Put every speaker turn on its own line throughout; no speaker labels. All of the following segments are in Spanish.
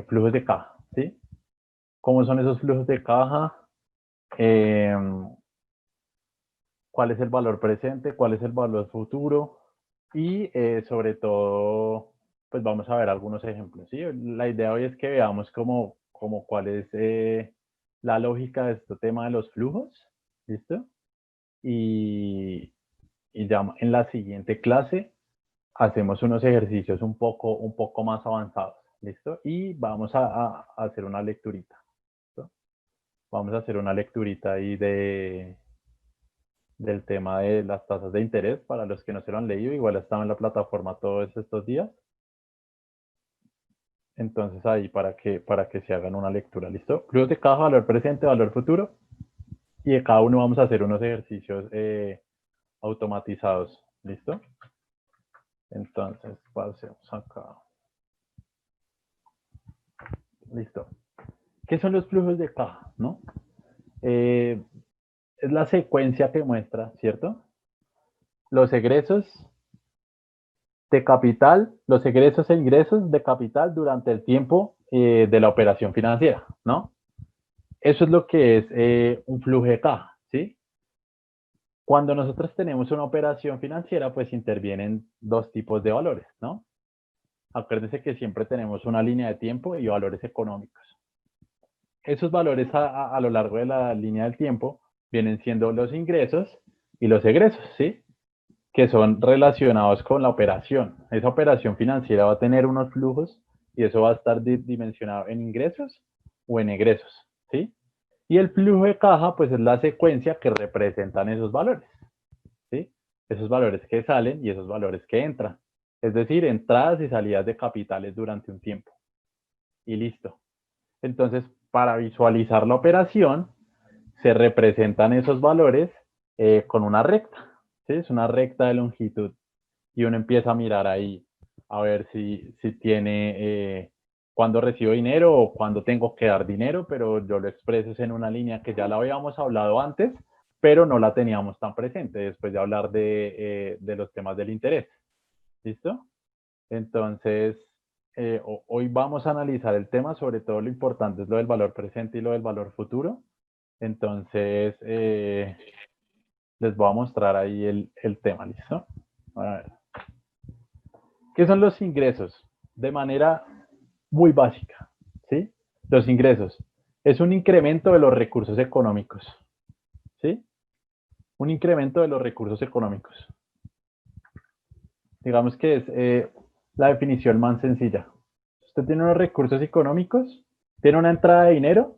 flujos de caja, ¿sí? ¿Cómo son esos flujos de caja? ¿Cuál es el valor presente? ¿Cuál es el valor futuro? Y sobre todo, pues vamos a ver algunos ejemplos, ¿sí? La idea hoy es que veamos como cuál es la lógica de este tema de los flujos, ¿listo? Y ya en la siguiente clase hacemos unos ejercicios un poco más avanzados, ¿listo? Y vamos a hacer una lecturita, ¿listo? Vamos a hacer una lecturita ahí del tema de las tasas de interés para los que no se lo han leído, igual estaba en la plataforma todos estos días. Entonces ahí para que se hagan una lectura, ¿listo? Flujos de caja, valor presente, valor futuro. Y de cada uno vamos a hacer unos ejercicios automatizados, ¿listo? Entonces, pasemos acá. Listo. ¿Qué son los flujos de caja? ¿No? Es la secuencia que muestra, ¿cierto? Los egresos de capital, los egresos e ingresos de capital durante el tiempo de la operación financiera, ¿no? Eso es lo que es un flujo de caja, ¿sí? Cuando nosotros tenemos una operación financiera, pues intervienen dos tipos de valores, ¿no? Acuérdense que siempre tenemos una línea de tiempo y valores económicos. Esos valores a lo largo de la línea del tiempo vienen siendo los ingresos y los egresos, ¿sí? Que son relacionados con la operación. Esa operación financiera va a tener unos flujos y eso va a estar dimensionado en ingresos o en egresos, ¿sí? Y el flujo de caja, pues es la secuencia que representan esos valores, ¿sí? Esos valores que salen y esos valores que entran. Es decir, entradas y salidas de capitales durante un tiempo. Y listo. Entonces, para visualizar la operación, se representan esos valores con una recta, ¿sí? Es una recta de longitud. Y uno empieza a mirar ahí, a ver si tiene, cuándo recibo dinero o cuándo tengo que dar dinero, pero yo lo expreso en una línea que ya la habíamos hablado antes, pero no la teníamos tan presente después de hablar de los temas del interés. ¿Listo? Entonces, hoy vamos a analizar el tema, sobre todo lo importante es lo del valor presente y lo del valor futuro. Entonces, les voy a mostrar ahí el tema, ¿listo? A ver. ¿Qué son los ingresos? De manera muy básica, ¿sí? Los ingresos es un incremento de los recursos económicos, ¿sí? Un incremento de los recursos económicos. Digamos que es la definición más sencilla. Usted tiene unos recursos económicos, tiene una entrada de dinero,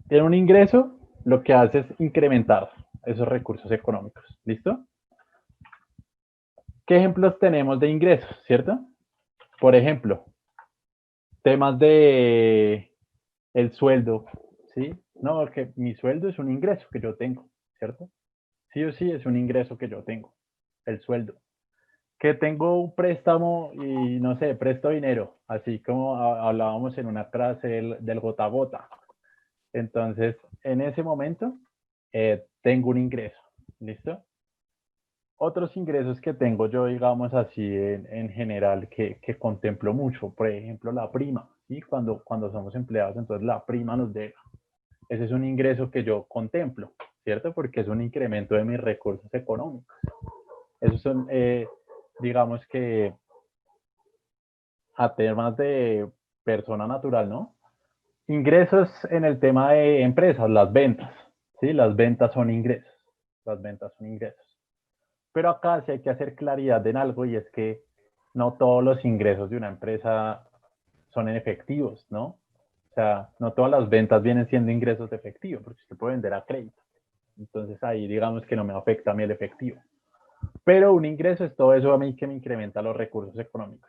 tiene un ingreso, lo que hace es incrementar esos recursos económicos. ¿Listo? ¿Qué ejemplos tenemos de ingresos, cierto? Por ejemplo, temas de el sueldo, ¿sí? No, porque mi sueldo es un ingreso que yo tengo, ¿cierto? Sí o sí es un ingreso que yo tengo, el sueldo. Que tengo un préstamo y no sé, presto dinero, así como hablábamos en una clase del gota a gota. Entonces, en ese momento, tengo un ingreso, ¿listo? Otros ingresos que tengo yo, digamos así, en general, que contemplo mucho, por ejemplo, la prima, ¿sí? Cuando somos empleados, entonces la prima nos llega. Ese es un ingreso que yo contemplo, ¿cierto? Porque es un incremento de mis recursos económicos. Esos son, digamos que, a temas de persona natural, ¿no? Ingresos en el tema de empresas, las ventas, ¿sí? Las ventas son ingresos. Las ventas son ingresos. Pero acá sí hay que hacer claridad en algo y es que no todos los ingresos de una empresa son en efectivos, ¿no? O sea, no todas las ventas vienen siendo ingresos de efectivo, porque usted puede vender a crédito. Entonces ahí digamos que no me afecta a mí el efectivo. Pero un ingreso es todo eso a mí que me incrementa los recursos económicos.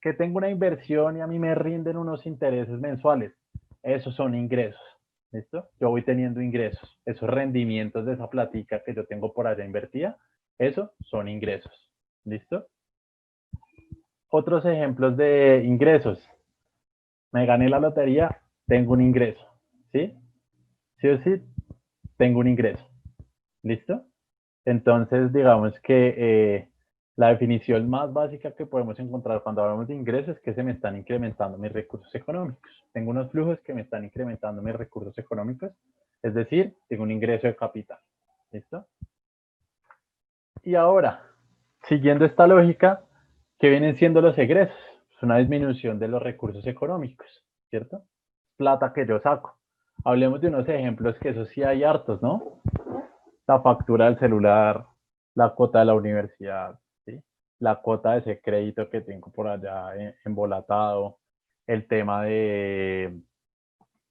Que tengo una inversión y a mí me rinden unos intereses mensuales. Esos son ingresos. ¿Listo? Yo voy teniendo ingresos. Esos rendimientos de esa platica que yo tengo por allá invertida, eso son ingresos. ¿Listo? Otros ejemplos de ingresos. Me gané la lotería, tengo un ingreso. ¿Sí? Sí o sí, tengo un ingreso. ¿Listo? Entonces, digamos que La definición más básica que podemos encontrar cuando hablamos de ingresos es que se me están incrementando mis recursos económicos. Tengo unos flujos que me están incrementando mis recursos económicos, es decir, tengo un ingreso de capital. ¿Listo? Y ahora, siguiendo esta lógica, ¿qué vienen siendo los egresos? Es una disminución de los recursos económicos, ¿cierto? Plata que yo saco. Hablemos de unos ejemplos que eso sí hay hartos, ¿no? La factura del celular, la cuota de la universidad, ¿sí? La cuota de ese crédito que tengo por allá embolatado, el tema de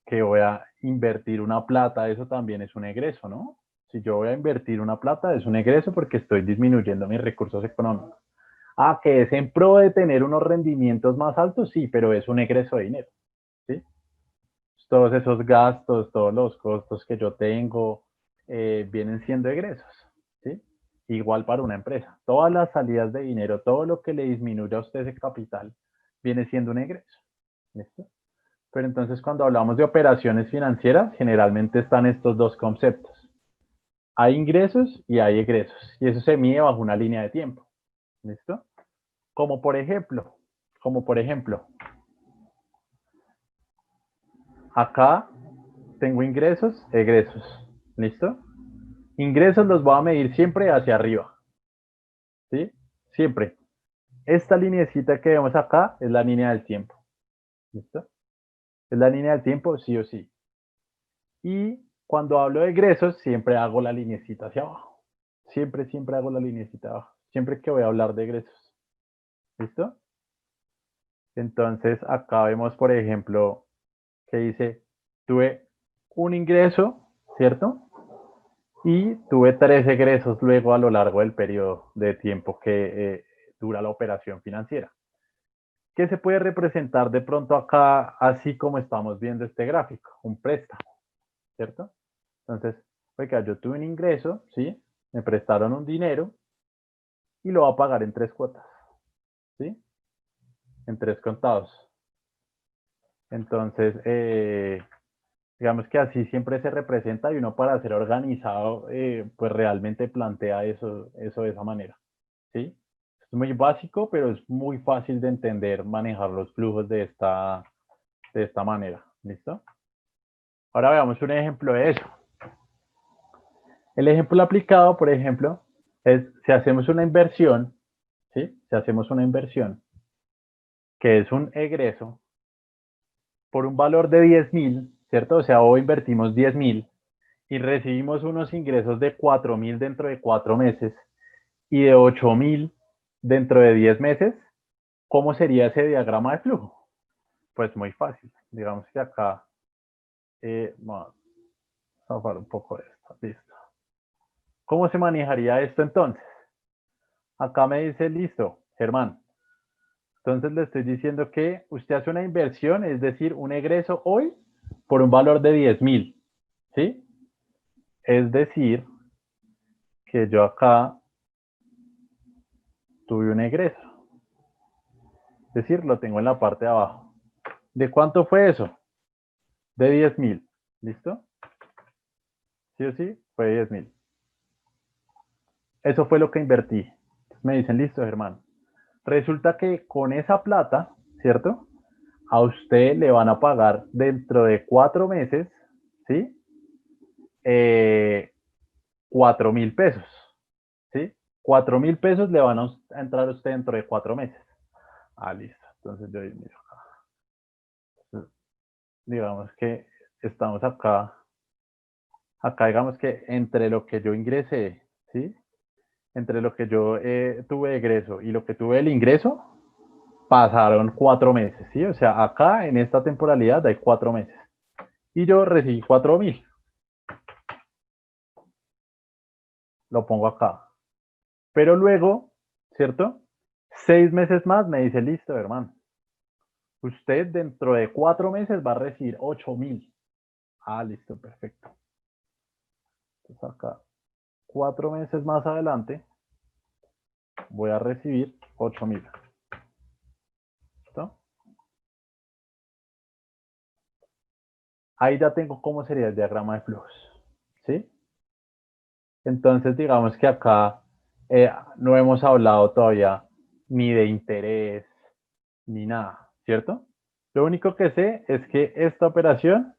que voy a invertir una plata, eso también es un egreso, ¿no? Si yo voy a invertir una plata, es un egreso porque estoy disminuyendo mis recursos económicos. Ah, que es en pro de tener unos rendimientos más altos, sí, pero es un egreso de dinero, ¿sí? Todos esos gastos, todos los costos que yo tengo, vienen siendo egresos, ¿sí? Igual para una empresa. Todas las salidas de dinero, todo lo que le disminuya a usted ese capital, viene siendo un egreso, ¿listo? Pero entonces cuando hablamos de operaciones financieras, generalmente están estos dos conceptos. Hay ingresos y hay egresos. Y eso se mide bajo una línea de tiempo. ¿Listo? Como por ejemplo, acá tengo ingresos, egresos. ¿Listo? Ingresos los voy a medir siempre hacia arriba. ¿Sí? Siempre. Esta lineecita que vemos acá es la línea del tiempo. ¿Listo? Es la línea del tiempo sí o sí. Y cuando hablo de egresos, siempre hago la lineecita hacia abajo. Siempre hago la lineecita abajo. Siempre que voy a hablar de egresos. ¿Listo? Entonces, acá vemos, por ejemplo, que dice, tuve un ingreso, ¿cierto? Y tuve 3 egresos luego a lo largo del periodo de tiempo que dura la operación financiera. ¿Qué se puede representar de pronto acá, así como estamos viendo este gráfico? Un préstamo, ¿cierto? Entonces, oiga, yo tuve un ingreso, ¿sí? Me prestaron un dinero y lo va a pagar en 3 cuotas, ¿sí? En 3 contados. Entonces, digamos que así siempre se representa y uno para ser organizado, pues realmente plantea eso de esa manera, ¿sí? Es muy básico, pero es muy fácil de entender, manejar los flujos de esta manera, ¿listo? Ahora veamos un ejemplo de eso. El ejemplo aplicado, por ejemplo, es si hacemos una inversión, ¿sí? Si hacemos una inversión que es un egreso por un valor de 10.000, ¿cierto? O sea, hoy invertimos 10.000 y recibimos unos ingresos de 4.000 dentro de 4 meses y de 8.000 dentro de 10 meses, ¿cómo sería ese diagrama de flujo? Pues muy fácil. Digamos que acá, vamos a bajar un poco de esto. Listo. ¿Cómo se manejaría esto entonces? Acá me dice, listo, Germán. Entonces le estoy diciendo que usted hace una inversión, es decir, un egreso hoy por un valor de 10.000, ¿sí? Es decir, que yo acá tuve un egreso. Es decir, lo tengo en la parte de abajo. ¿De cuánto fue eso? De 10.000. ¿Listo? Sí o sí, fue 10.000. Eso fue lo que invertí. Me dicen, listo, Germán. Resulta que con esa plata, ¿cierto? A usted le van a pagar dentro de 4 meses, ¿sí? 4.000 pesos, ¿sí? 4.000 pesos le van a entrar a usted dentro de 4 meses. Ah, listo. Entonces yo miro acá. Digamos que estamos acá digamos que entre lo que yo ingresé, ¿sí? Entre lo que yo tuve de egreso y lo que tuve el ingreso, pasaron 4 meses, ¿sí? O sea, acá en esta temporalidad hay 4 meses. Y yo recibí 4.000. Lo pongo acá. Pero luego, ¿cierto? 6 meses más me dice, listo, hermano. Usted dentro de 4 meses va a recibir 8.000. Ah, listo, perfecto. Entonces acá, 4 meses más adelante, voy a recibir 8.000. ¿Listo? Ahí ya tengo cómo sería el diagrama de flujos. ¿Sí? Entonces, digamos que acá No hemos hablado todavía ni de interés, ni nada, ¿cierto? Lo único que sé es que esta operación,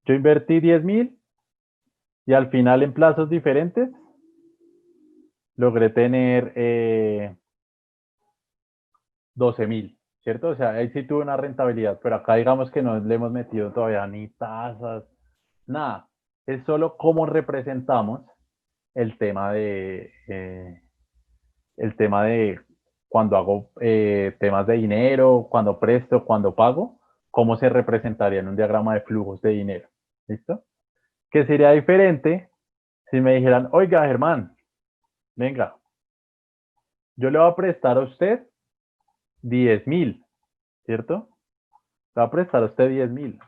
yo invertí 10.000 y al final en plazos diferentes logré tener 12.000, ¿cierto? O sea, ahí sí tuve una rentabilidad, pero acá digamos que no le hemos metido todavía ni tasas, nada. Es solo cómo representamos el tema de cuando hago temas de dinero, cuando presto, cuando pago, cómo se representaría en un diagrama de flujos de dinero. ¿Listo? Que sería diferente si me dijeran, oiga, Germán, venga, yo le voy a prestar a usted 10.000, ¿cierto? Le voy a prestar a usted 10.000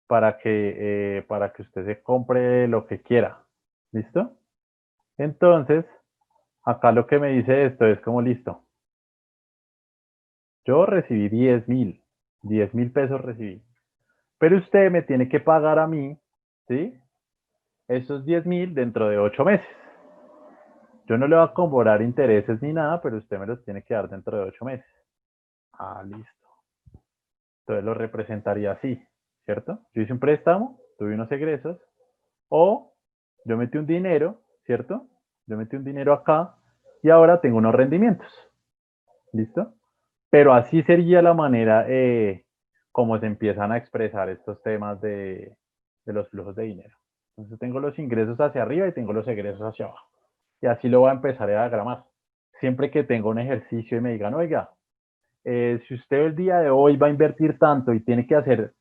para que usted se compre lo que quiera. ¿Listo? Entonces, acá lo que me dice esto es como listo. Yo recibí 10.000 pesos recibí. Pero usted me tiene que pagar a mí, ¿sí? Esos 10.000 dentro de 8 meses. Yo no le voy a cobrar intereses ni nada, pero usted me los tiene que dar dentro de 8 meses. Ah, listo. Entonces lo representaría así, ¿cierto? Yo hice un préstamo, tuve unos egresos, o yo metí un dinero, ¿cierto? Yo metí un dinero acá y ahora tengo unos rendimientos, ¿listo? Pero así sería la manera como se empiezan a expresar estos temas de los flujos de dinero. Entonces tengo los ingresos hacia arriba y tengo los egresos hacia abajo. Y así lo voy a empezar a diagramar. Siempre que tengo un ejercicio y me digan, oiga, si usted el día de hoy va a invertir tanto y tiene que hacer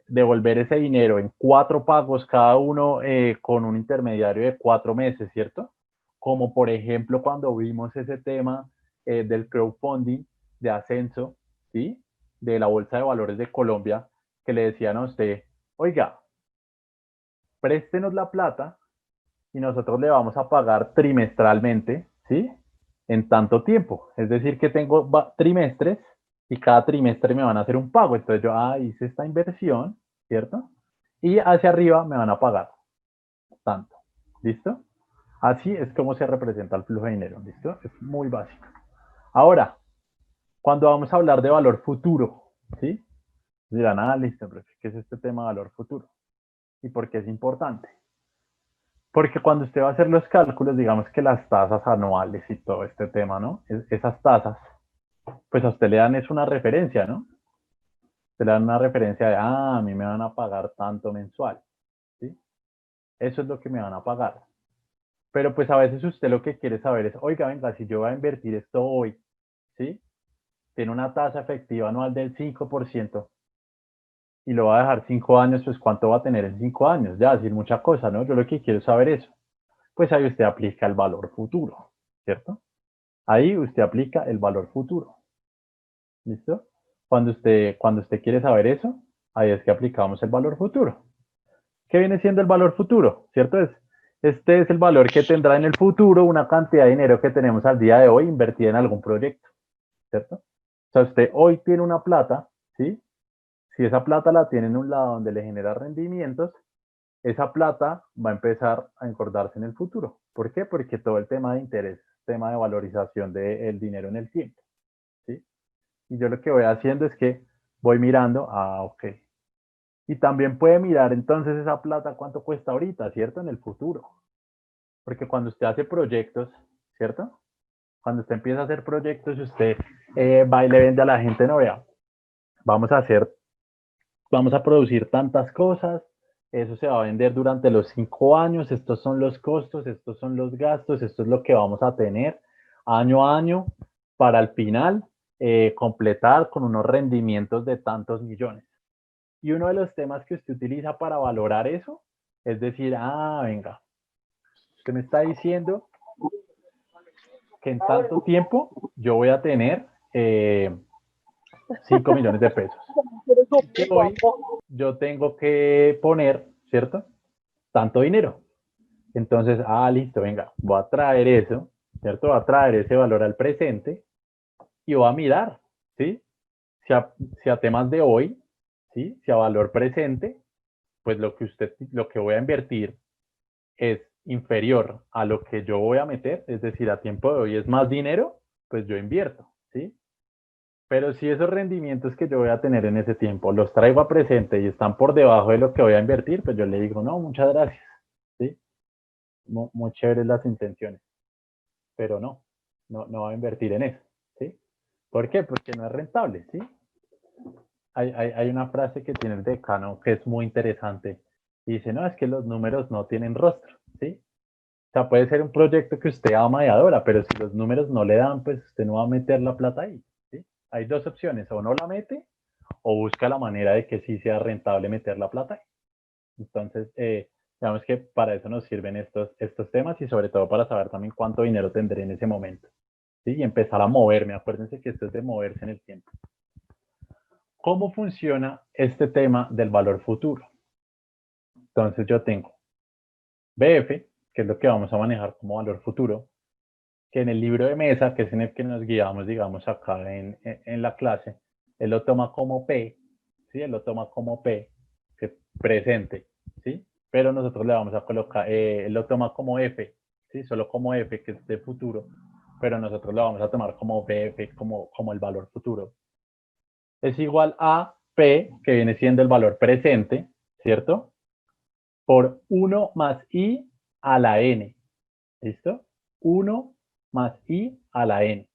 devolver ese dinero en 4 pagos cada uno con un intermediario de 4 meses, ¿cierto? Como por ejemplo cuando vimos ese tema del crowdfunding de Ascenso, ¿sí? De la Bolsa de Valores de Colombia, que le decían a usted, oiga, préstenos la plata y nosotros le vamos a pagar trimestralmente, ¿sí? En tanto tiempo. Es decir, que tengo trimestres y cada trimestre me van a hacer un pago. Entonces yo hice esta inversión, ¿cierto? Y hacia arriba me van a pagar tanto. ¿Listo? Así es como se representa el flujo de dinero. ¿Listo? Es muy básico. Ahora, cuando vamos a hablar de valor futuro, ¿sí? Dirán, listo, pero ¿qué es este tema de valor futuro? ¿Y por qué es importante? Porque cuando usted va a hacer los cálculos, digamos que las tasas anuales y todo este tema, ¿no? Esas tasas, pues a usted le dan es una referencia, ¿no? Usted le dan una referencia de, a mí me van a pagar tanto mensual, ¿sí? Eso es lo que me van a pagar. Pero pues a veces usted lo que quiere saber es, oiga, venga, si yo voy a invertir esto hoy, ¿sí? Tiene una tasa efectiva anual del 5% y lo va a dejar 5 años, pues ¿cuánto va a tener en 5 años? Ya, decir mucha cosa, ¿no? Yo lo que quiero saber es eso. Pues ahí usted aplica el valor futuro, ¿cierto? Ahí usted aplica el valor futuro. ¿Listo? Cuando usted quiere saber eso, ahí es que aplicamos el valor futuro. ¿Qué viene siendo el valor futuro? ¿Cierto? Este es el valor que tendrá en el futuro una cantidad de dinero que tenemos al día de hoy invertida en algún proyecto. ¿Cierto? O sea, usted hoy tiene una plata, ¿sí? Si esa plata la tiene en un lado donde le genera rendimientos, esa plata va a empezar a engordarse en el futuro. ¿Por qué? Porque todo el tema de interés, tema de valorización del dinero en el tiempo. ¿Sí? Y yo lo que voy haciendo es que voy mirando, ok. Y también puede mirar entonces esa plata cuánto cuesta ahorita, ¿cierto? En el futuro. Porque cuando usted hace proyectos, ¿cierto? Cuando usted empieza a hacer proyectos y usted va y le vende a la gente, no vea, vamos a hacer, vamos a producir tantas cosas, eso se va a vender durante los 5 años, estos son los costos, estos son los gastos, esto es lo que vamos a tener año a año para al final completar con unos rendimientos de tantos millones. Y uno de los temas que usted utiliza para valorar eso es decir, venga, usted me está diciendo que en tanto tiempo yo voy a tener 5 millones de pesos. Y que hoy yo tengo que poner, ¿cierto? Tanto dinero. Entonces, listo, venga, voy a traer eso, ¿cierto? Voy a traer ese valor al presente y voy a mirar, ¿sí? Si a temas de hoy, ¿sí? Si a valor presente, pues lo que voy a invertir es inferior a lo que yo voy a meter, es decir, a tiempo de hoy es más dinero, pues yo invierto, ¿sí? Pero si esos rendimientos que yo voy a tener en ese tiempo los traigo a presente y están por debajo de lo que voy a invertir, pues yo le digo, no, muchas gracias, ¿sí? Muy chéveres las intenciones, pero no va a invertir en eso, ¿sí? ¿Por qué? Porque no es rentable, ¿sí? Hay una frase que tiene el decano que es muy interesante y dice, no, es que los números no tienen rostro, ¿sí? O sea, puede ser un proyecto que usted ama y adora, pero si los números no le dan, pues usted no va a meter la plata ahí, ¿sí? Hay dos opciones, o no la mete o busca la manera de que sí sea rentable meter la plata ahí. Entonces, digamos que para eso nos sirven estos temas y sobre todo para saber también cuánto dinero tendré en ese momento, ¿sí? Y empezar a moverme. Acuérdense que esto es de moverse en el tiempo. ¿Cómo funciona este tema del valor futuro? Entonces yo tengo BF, que es lo que vamos a manejar como valor futuro, que en el libro de mesa, que es en el que nos guiamos, digamos, acá en la clase, él lo toma como P, ¿sí? Él lo toma como P, que es presente, ¿sí? Pero nosotros le vamos a colocar, él lo toma como F, ¿sí? Solo como F, que es de futuro, pero nosotros lo vamos a tomar como BF, como el valor futuro. Es igual a P, que viene siendo el valor presente, ¿cierto? Por 1 más I a la N. ¿Listo? 1 más I a la N.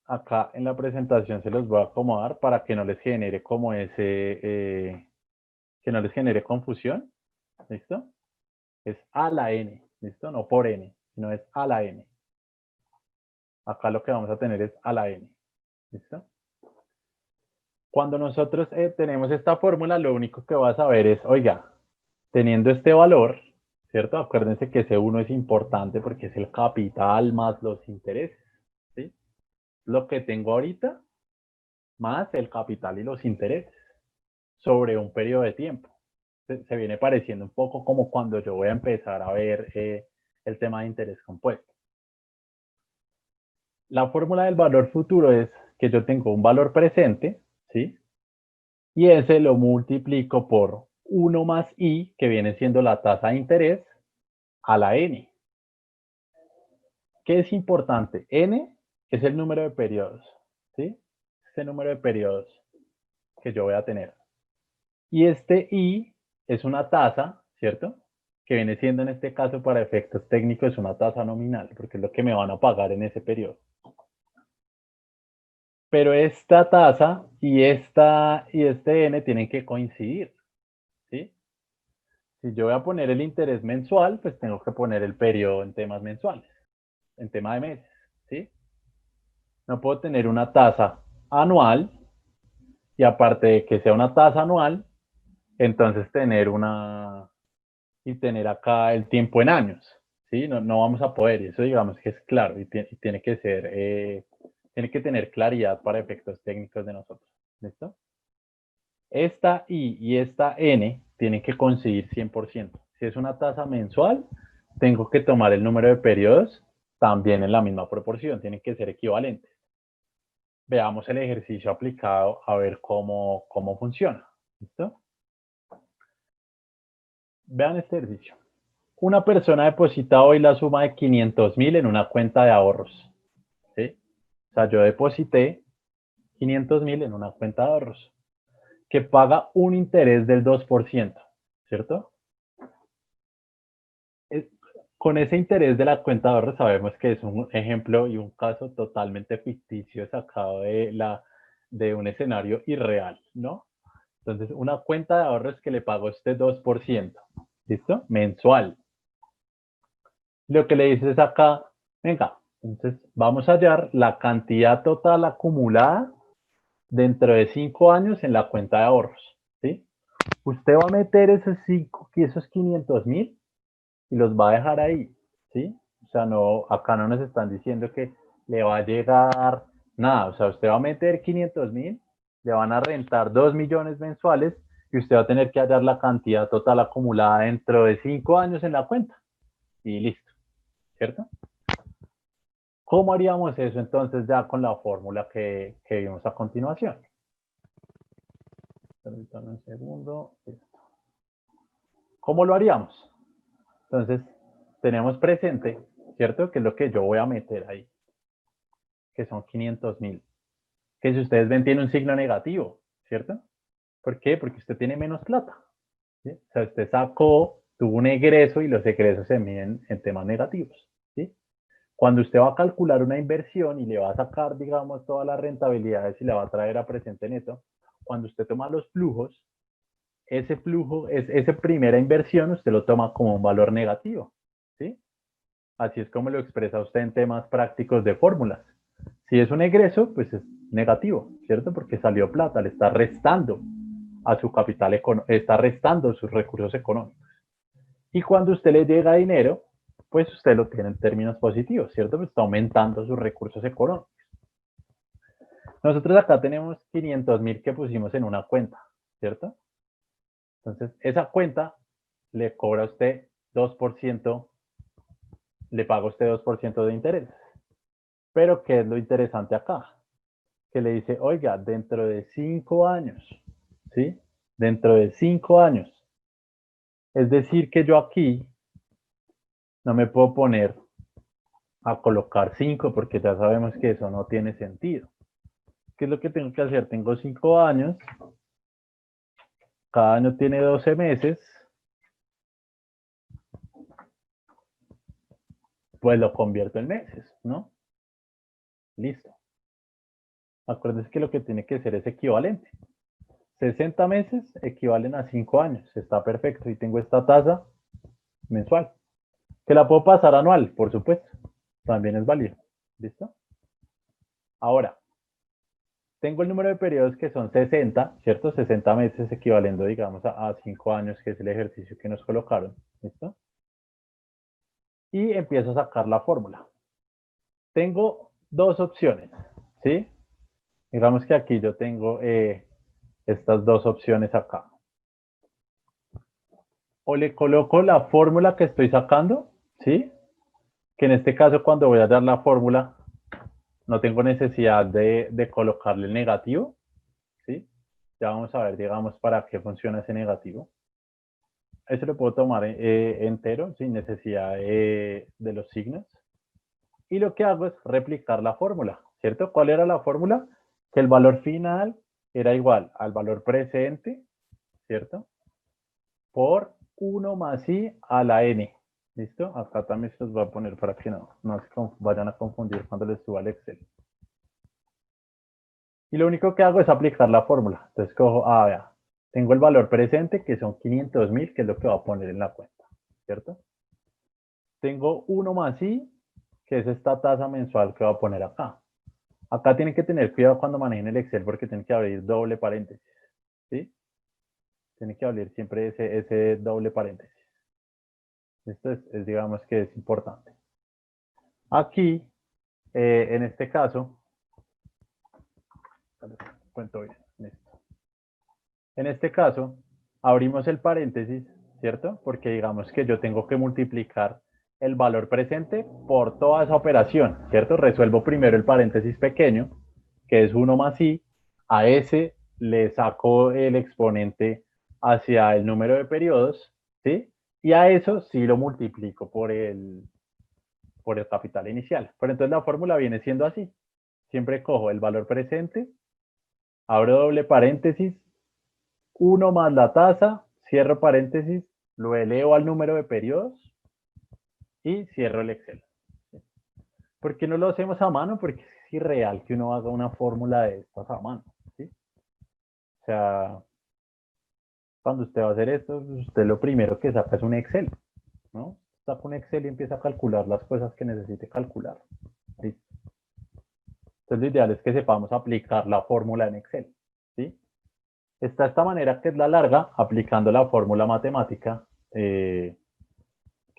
Acá en la presentación se los voy a acomodar para que no les genere como que no les genere confusión. ¿Listo? Es a la N. ¿Listo? No por N, sino es a la N. Acá lo que vamos a tener es a la N. ¿Listo? Cuando nosotros tenemos esta fórmula, lo único que vas a ver es, oiga, teniendo este valor, ¿cierto? Acuérdense que ese 1 es importante porque es el capital más los intereses, ¿sí? Lo que tengo ahorita más el capital y los intereses sobre un periodo de tiempo. Se viene pareciendo un poco como cuando yo voy a empezar a ver el tema de interés compuesto. La fórmula del valor futuro es que yo tengo un valor presente, ¿sí? Y ese lo multiplico por 1 más I, que viene siendo la tasa de interés, a la N. ¿Qué es importante? N es el número de periodos, ¿sí? Este número de periodos que yo voy a tener. Y este I es una tasa, ¿cierto? Que viene siendo en este caso para efectos técnicos una tasa nominal, porque es lo que me van a pagar en ese periodo. Pero esta tasa y este N tienen que coincidir, ¿sí? Si yo voy a poner el interés mensual, pues tengo que poner el periodo en temas mensuales, en tema de meses, ¿sí? No puedo tener una tasa anual y aparte de que sea una tasa anual, entonces tener acá el tiempo en años, ¿sí? No vamos a poder, y eso digamos que es claro, y tiene que ser, tiene que tener claridad para efectos técnicos de nosotros, ¿listo? Esta I y esta N tienen que coincidir 100%. Si es una tasa mensual, tengo que tomar el número de periodos también en la misma proporción, tienen que ser equivalentes. Veamos el ejercicio aplicado a ver cómo funciona, ¿listo? Vean este ejercicio. Una persona deposita hoy la suma de 500.000 en una cuenta de ahorros, ¿sí? O sea, yo deposité 500.000 en una cuenta de ahorros que paga un interés del 2%, ¿cierto? Con ese interés de la cuenta de ahorros sabemos que es un ejemplo y un caso totalmente ficticio sacado de un escenario irreal, ¿no? Entonces, una cuenta de ahorros que le pagó este 2%, ¿listo? Mensual. Lo que le dices acá, venga, entonces vamos a hallar la cantidad total acumulada dentro de 5 años en la cuenta de ahorros, ¿sí? Usted va a meter esos 500.000 y los va a dejar ahí, ¿sí? O sea, no, acá no nos están diciendo que le va a llegar nada, o sea, usted va a meter 500.000, le van a rentar 2 millones mensuales y usted va a tener que hallar la cantidad total acumulada dentro de 5 años en la cuenta y listo, ¿cierto? ¿Cómo haríamos eso entonces ya con la fórmula que vimos a continuación? Permítanme un segundo. ¿Cómo lo haríamos? Entonces, tenemos presente, ¿cierto? Que es lo que yo voy a meter ahí, que son 500.000. Que si ustedes ven tiene un signo negativo, ¿cierto? ¿Por qué? Porque usted tiene menos plata. ¿Sí? O sea, usted sacó, tuvo un egreso y los egresos se miden en temas negativos. ¿Sí? Cuando usted va a calcular una inversión y le va a sacar, digamos, todas las rentabilidades y la va a traer a presente neto, cuando usted toma los flujos, ese flujo, esa primera inversión, usted lo toma como un valor negativo. ¿Sí? Así es como lo expresa usted en temas prácticos de fórmulas. Si es un egreso, pues es negativo, ¿cierto? Porque salió plata, le está restando a su capital económico, está restando sus recursos económicos. Y cuando usted le llega dinero, pues usted lo tiene en términos positivos, ¿cierto? Pues está aumentando sus recursos económicos. Nosotros acá tenemos 500.000 que pusimos en una cuenta, ¿cierto? Entonces, esa cuenta le cobra a usted 2%, le paga a usted 2% de interés. Pero, ¿qué es lo interesante acá? Que le dice, oiga, dentro de 5 años, ¿sí? Dentro de 5 años. Es decir, que yo aquí no me puedo poner a colocar 5 porque ya sabemos que eso no tiene sentido. ¿Qué es lo que tengo que hacer? Tengo 5 años, cada año tiene 12 meses, pues lo convierto en meses, ¿no? Listo. Acuérdense que lo que tiene que ser es equivalente. 60 meses equivalen a 5 años. Está perfecto. Y tengo esta tasa mensual. Que la puedo pasar anual, por supuesto. También es válido. ¿Listo? Ahora, tengo el número de periodos que son 60, ¿cierto? 60 meses equivaliendo, digamos, a 5 años, que es el ejercicio que nos colocaron. ¿Listo? Y empiezo a sacar la fórmula. Tengo dos opciones, ¿sí? Digamos que aquí yo tengo estas dos opciones acá. O le coloco la fórmula que estoy sacando, ¿sí? Que en este caso cuando voy a dar la fórmula no tengo necesidad de colocarle el negativo, ¿sí? Ya vamos a ver, digamos, para qué funciona ese negativo. Ese lo puedo tomar entero, sin necesidad de los signos. Y lo que hago es replicar la fórmula, ¿cierto? ¿Cuál era la fórmula? Que el valor final era igual al valor presente, ¿cierto? Por 1 más i a la n. ¿Listo? Acá también se los voy a poner para que no se vayan a confundir cuando les suba el Excel. Y lo único que hago es aplicar la fórmula. Entonces cojo, vea, tengo el valor presente que son 500.000, que es lo que voy a poner en la cuenta, ¿cierto? Tengo 1 más i, que es esta tasa mensual que voy a poner acá. Acá tienen que tener cuidado cuando manejen el Excel porque tienen que abrir doble paréntesis, ¿sí? Tienen que abrir siempre ese doble paréntesis. Esto digamos que es importante. Aquí, en este caso, cuento bien, listo. En este caso, abrimos el paréntesis, ¿cierto? Porque digamos que yo tengo que multiplicar el valor presente por toda esa operación, ¿cierto? Resuelvo primero el paréntesis pequeño, que es 1 más i, a ese le saco el exponente hacia el número de periodos, ¿sí? Y a eso sí lo multiplico por el capital inicial. Pero entonces la fórmula viene siendo así. Siempre cojo el valor presente, abro doble paréntesis, 1 más la tasa, cierro paréntesis, lo elevo al número de periodos y cierro el Excel. ¿Por qué no lo hacemos a mano? Porque es irreal que uno haga una fórmula de estas a mano, ¿sí? O sea, cuando usted va a hacer esto, usted lo primero que saca es un Excel, ¿no? Saca un Excel y empieza a calcular las cosas que necesite calcular. ¿Sí? Entonces lo ideal es que sepamos aplicar la fórmula en Excel, ¿sí? Está esta manera que es la larga, aplicando la fórmula matemática que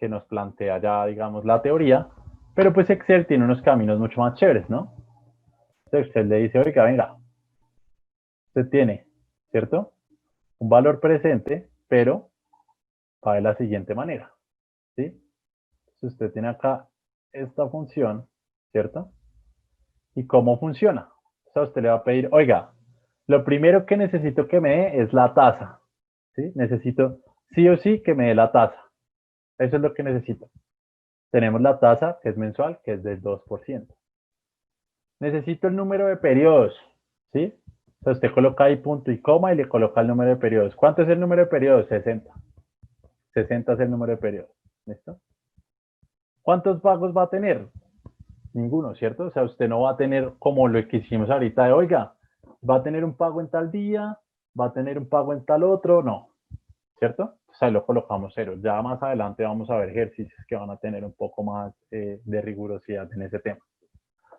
nos plantea ya, digamos, la teoría, pero pues Excel tiene unos caminos mucho más chéveres, ¿no? Entonces Excel le dice, oiga, venga, usted tiene, ¿cierto? Un valor presente, pero va de la siguiente manera, ¿sí? Si usted tiene acá esta función, ¿cierto? ¿Y cómo funciona? O sea, usted le va a pedir, oiga, lo primero que necesito que me dé es la tasa, ¿sí? Necesito sí o sí que me dé la tasa. Eso es lo que necesito. Tenemos la tasa, que es mensual, que es del 2%. Necesito el número de periodos, ¿sí? Entonces usted coloca ahí punto y coma y le coloca el número de periodos. ¿Cuánto es el número de periodos? 60. 60 es el número de periodos. ¿Listo? ¿Cuántos pagos va a tener? Ninguno, ¿cierto? O sea, usted no va a tener como lo que hicimos ahorita de, oiga, va a tener un pago en tal día, va a tener un pago en tal otro, no, ¿cierto? O sea, lo colocamos cero. Ya más adelante vamos a ver ejercicios que van a tener un poco más de rigurosidad en ese tema.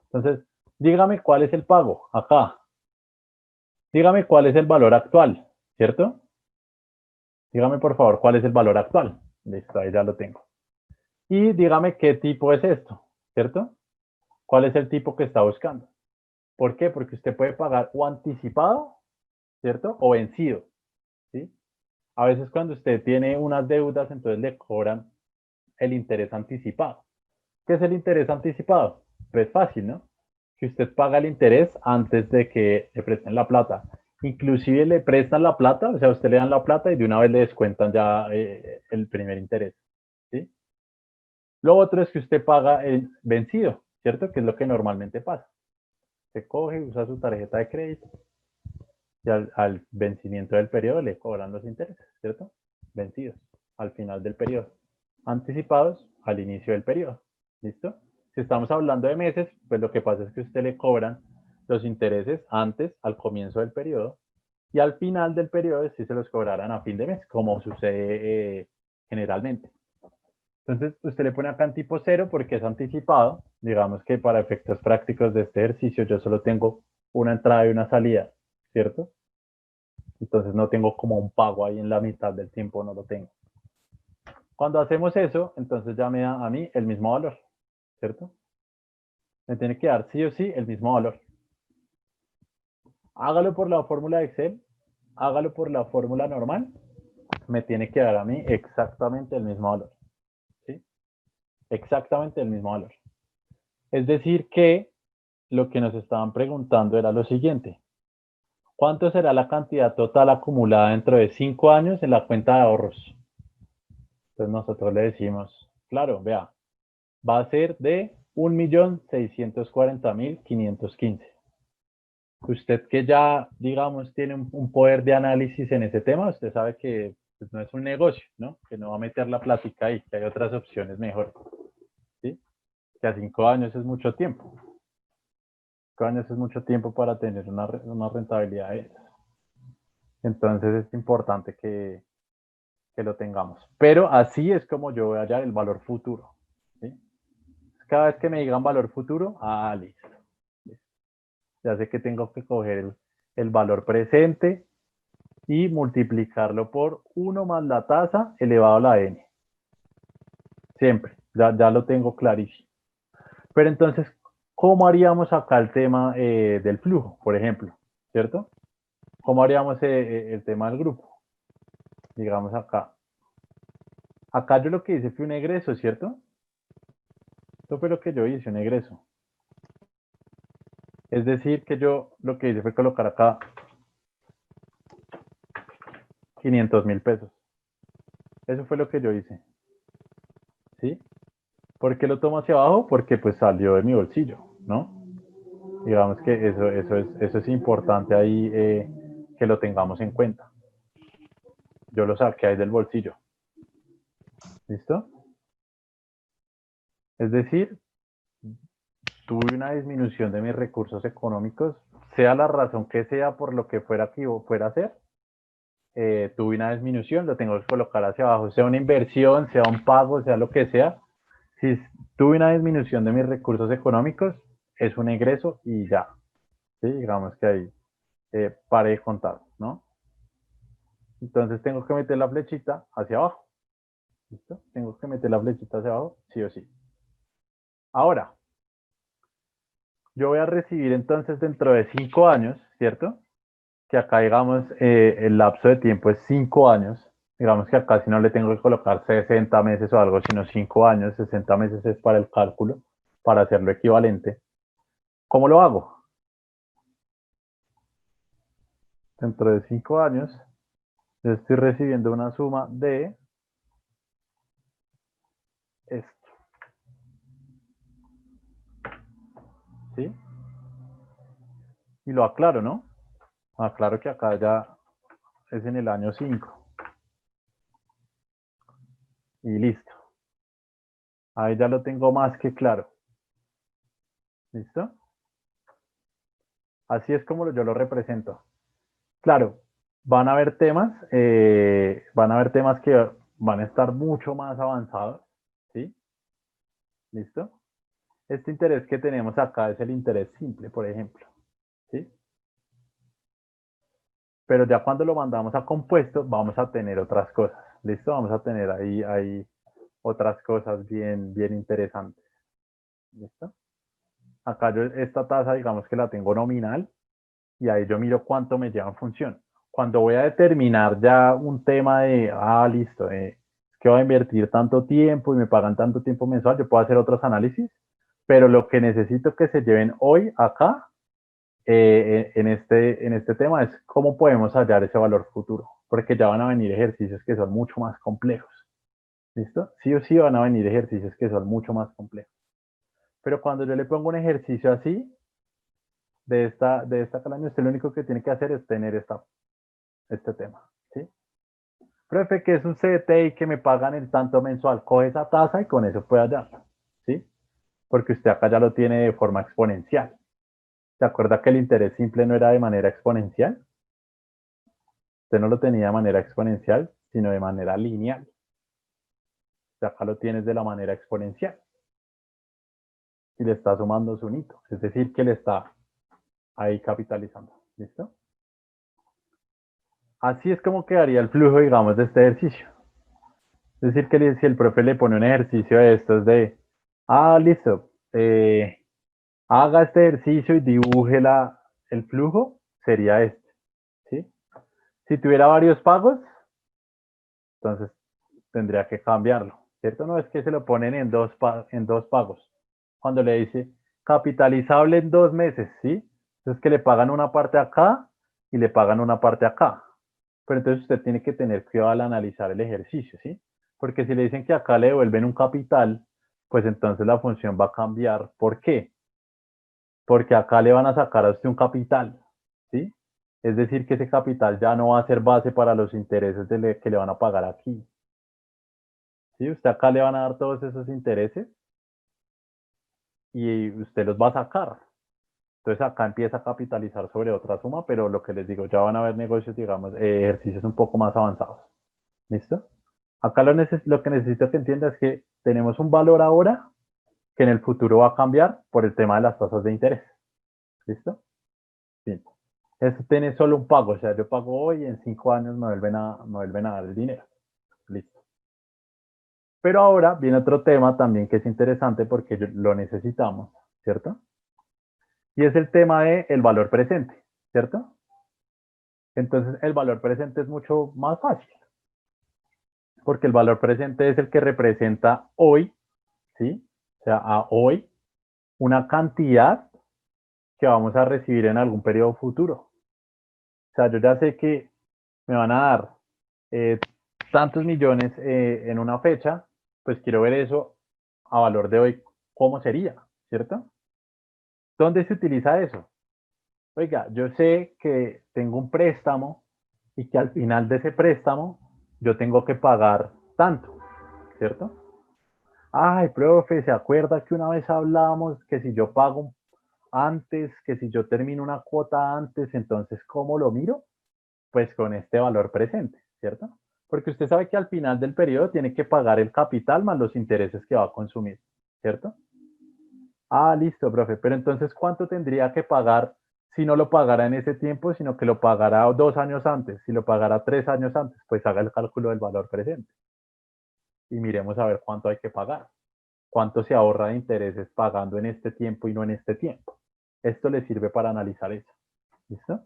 Entonces, dígame cuál es el pago acá. Dígame cuál es el valor actual, ¿cierto? Dígame por favor cuál es el valor actual. Listo, ahí ya lo tengo. Y dígame qué tipo es esto, ¿cierto? ¿Cuál es el tipo que está buscando? ¿Por qué? Porque usted puede pagar o anticipado, ¿cierto? O vencido, ¿sí? A veces cuando usted tiene unas deudas, entonces le cobran el interés anticipado. ¿Qué es el interés anticipado? Pues fácil, ¿no? Que usted paga el interés antes de que le presten la plata. Inclusive le prestan la plata, o sea, usted le dan la plata y de una vez le descuentan ya el primer interés, ¿sí? Lo otro es que usted paga el vencido, ¿cierto? Que es lo que normalmente pasa. Se coge, usa su tarjeta de crédito y al vencimiento del periodo le cobran los intereses, ¿cierto? Vencidos al final del periodo. Anticipados al inicio del periodo. ¿Listo? Si estamos hablando de meses, pues lo que pasa es que usted le cobran los intereses antes, al comienzo del periodo, y al final del periodo sí se los cobrarán a fin de mes, como sucede generalmente. Entonces, usted le pone acá en tipo cero porque es anticipado. Digamos que para efectos prácticos de este ejercicio yo solo tengo una entrada y una salida, ¿cierto? Entonces no tengo como un pago ahí en la mitad del tiempo, no lo tengo. Cuando hacemos eso, entonces ya me da a mí el mismo valor, ¿cierto? Me tiene que dar sí o sí el mismo valor. Hágalo por la fórmula de Excel, hágalo por la fórmula normal, me tiene que dar a mí exactamente el mismo valor, ¿sí? Exactamente el mismo valor. Es decir que lo que nos estaban preguntando era lo siguiente. ¿Cuánto será la cantidad total acumulada dentro de 5 años en la cuenta de ahorros? Entonces nosotros le decimos, claro, vea, va a ser de 1.640.515. Usted que ya, digamos, tiene un poder de análisis en ese tema, usted sabe que pues, no es un negocio, ¿no? Que no va a meter la plática ahí, que hay otras opciones mejor, ¿sí? Que a 5 años es mucho tiempo. 5 años es mucho tiempo para tener una rentabilidad de esas. Entonces es importante que lo tengamos. Pero así es como yo voy a hallar el valor futuro, ¿sí? Cada vez que me digan valor futuro, listo. Ya sé que tengo que coger el valor presente y multiplicarlo por 1 más la tasa elevado a la n. Siempre, ya lo tengo clarísimo. Pero entonces, ¿cómo haríamos acá el tema del flujo, por ejemplo? ¿Cierto? ¿Cómo haríamos el tema del grupo? Digamos acá. Acá yo lo que hice fue un egreso, ¿cierto? Esto fue lo que yo hice, un egreso. Es decir, que yo lo que hice fue colocar acá 500.000 pesos. Eso fue lo que yo hice. ¿Sí? ¿Por qué lo tomo hacia abajo? Porque pues salió de mi bolsillo, ¿no? Digamos que eso es importante ahí que lo tengamos en cuenta. Yo lo saqué ahí del bolsillo. ¿Listo? Es decir, tuve una disminución de mis recursos económicos, sea la razón que sea por lo que fuera a hacer, tuve una disminución, lo tengo que colocar hacia abajo, sea una inversión, sea un pago, sea lo que sea. Si tuve una disminución de mis recursos económicos, es un egreso y ya. ¿Sí? Digamos que ahí pare de contar, ¿no? Entonces tengo que meter la flechita hacia abajo. ¿Listo? Tengo que meter la flechita hacia abajo, sí o sí. Ahora, yo voy a recibir entonces dentro de 5 años, ¿cierto? Que acá, digamos, el lapso de tiempo es 5 años. Digamos que acá si no le tengo que colocar 60 meses o algo, sino 5 años, 60 meses es para el cálculo, para hacerlo equivalente. ¿Cómo lo hago? Dentro de 5 años, yo estoy recibiendo una suma de esto. ¿Sí? Y lo aclaro, ¿no? Aclaro que acá ya es en el año 5. Y listo. Ahí ya lo tengo más que claro. ¿Listo? Así es como yo lo represento. Claro, van a haber temas que van a estar mucho más avanzados, ¿sí? ¿Listo? Este interés que tenemos acá es el interés simple, por ejemplo, ¿sí? Pero ya cuando lo mandamos a compuestos vamos a tener otras cosas, ¿listo? Vamos a tener ahí otras cosas bien interesantes, ¿listo? Acá yo esta tasa, digamos que la tengo nominal y ahí yo miro cuánto me lleva en función. Cuando voy a determinar ya un tema de, listo, que voy a invertir tanto tiempo y me pagan tanto tiempo mensual, yo puedo hacer otros análisis, pero lo que necesito que se lleven hoy acá en este tema es cómo podemos hallar ese valor futuro, porque ya van a venir ejercicios que son mucho más complejos. ¿Listo? Sí o sí van a venir ejercicios que son mucho más complejos. Pero cuando yo le pongo un ejercicio así, de esta calaña, usted lo único que tiene que hacer es tener este tema. ¿Sí? Profe, que es un CDT y que me pagan el tanto mensual, coge esa tasa y con eso puede hallarla. ¿Sí? Porque usted acá ya lo tiene de forma exponencial. ¿Se acuerda que el interés simple no era de manera exponencial? Usted no lo tenía de manera exponencial, sino de manera lineal. O sea, acá lo tienes de la manera exponencial. Y le está sumando su hito. Es decir, que le está ahí capitalizando. ¿Listo? Así es como quedaría el flujo, digamos, de este ejercicio. Es decir, que si el profe le pone un ejercicio de estos de, listo, haga este ejercicio y dibuje el flujo, sería este. ¿Sí? Si tuviera varios pagos, entonces tendría que cambiarlo. ¿Cierto? No es que se lo ponen en dos pagos. Cuando le dice capitalizable en 2 meses, ¿sí? Entonces que le pagan una parte acá y le pagan una parte acá. Pero entonces usted tiene que tener cuidado al analizar el ejercicio, ¿sí? Porque si le dicen que acá le devuelven un capital, pues entonces la función va a cambiar. ¿Por qué? Porque acá le van a sacar a usted un capital, ¿sí? Es decir, que ese capital ya no va a ser base para los intereses que le van a pagar aquí. ¿Sí? Usted acá le van a dar todos esos intereses y usted los va a sacar. Entonces acá empieza a capitalizar sobre otra suma, pero lo que les digo, ya van a haber negocios, digamos, ejercicios un poco más avanzados. ¿Listo? Acá lo que necesito que entienda es que tenemos un valor ahora que en el futuro va a cambiar por el tema de las tasas de interés. ¿Listo? Sí. Eso tiene solo un pago, o sea, yo pago hoy y en 5 años me vuelven a dar el dinero. Listo. Pero ahora viene otro tema también que es interesante porque lo necesitamos, ¿cierto? Y es el tema del valor presente, ¿cierto? Entonces el valor presente es mucho más fácil, porque el valor presente es el que representa hoy, ¿sí? O sea, a hoy una cantidad que vamos a recibir en algún periodo futuro. O sea, yo ya sé que me van a dar eh, tantos millones en una fecha, pues quiero ver eso a valor de hoy, ¿cómo sería? ¿Cierto? ¿Dónde se utiliza eso? Oiga, yo sé que tengo un préstamo y que al final de ese préstamo yo tengo que pagar tanto, ¿cierto? Ay, profe, ¿se acuerda que una vez hablábamos que si yo pago antes, que si yo termino una cuota antes, entonces ¿cómo lo miro? Pues con este valor presente, ¿cierto? Porque usted sabe que al final del periodo tiene que pagar el capital más los intereses que va a consumir, ¿cierto? Listo, profe, pero entonces ¿cuánto tendría que pagar si no lo pagara en ese tiempo, sino que lo pagara 2 años antes, si lo pagara 3 años antes? Pues haga el cálculo del valor presente y miremos a ver cuánto hay que pagar, cuánto se ahorra de intereses pagando en este tiempo y no en este tiempo. Esto le sirve para analizar eso. ¿Listo?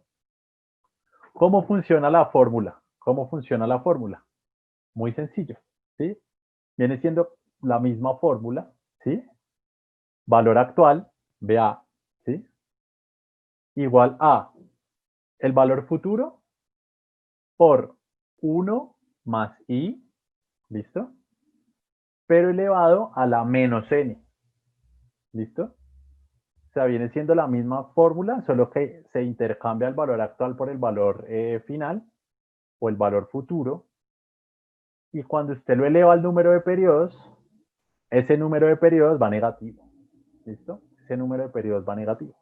¿Cómo funciona la fórmula? ¿Cómo funciona la fórmula? Muy sencillo, ¿sí? Viene siendo la misma fórmula, ¿sí? Valor actual, BA, ¿sí? Igual a el valor futuro por 1 más I, ¿listo? pero elevado a la menos n. ¿Listo? O sea, viene siendo la misma fórmula, solo que se intercambia el valor actual por el valor final o el valor futuro. Y cuando usted lo eleva al número de periodos, ese número de periodos va negativo. ¿Listo? Ese número de periodos va negativo.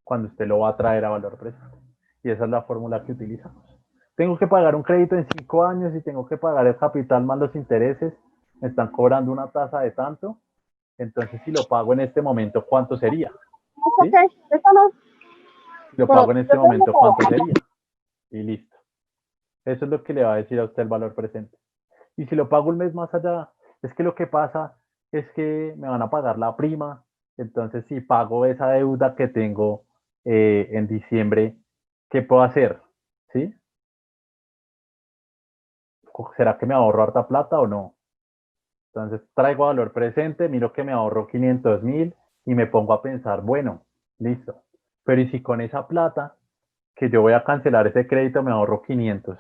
Cuando usted lo va a traer a valor presente. Y esa es la fórmula que utilizamos. Tengo que pagar un crédito en 5 años y tengo que pagar el capital más los intereses. Me están cobrando una tasa de tanto. Entonces, si lo pago en este momento, ¿cuánto sería? ¿Sí? Si lo pago en este momento, ¿cuánto sería? Y listo. Eso es lo que le va a decir a usted el valor presente. Y si lo pago un mes más allá, es que lo que pasa es que me van a pagar la prima. Entonces, si pago esa deuda que tengo en diciembre, ¿qué puedo hacer? ¿Sí? ¿Será que me ahorro harta plata o no? Entonces, traigo valor presente, miro que me ahorro 500.000 y me pongo a pensar, bueno, listo. Pero ¿y si con esa plata que yo voy a cancelar ese crédito me ahorro 500?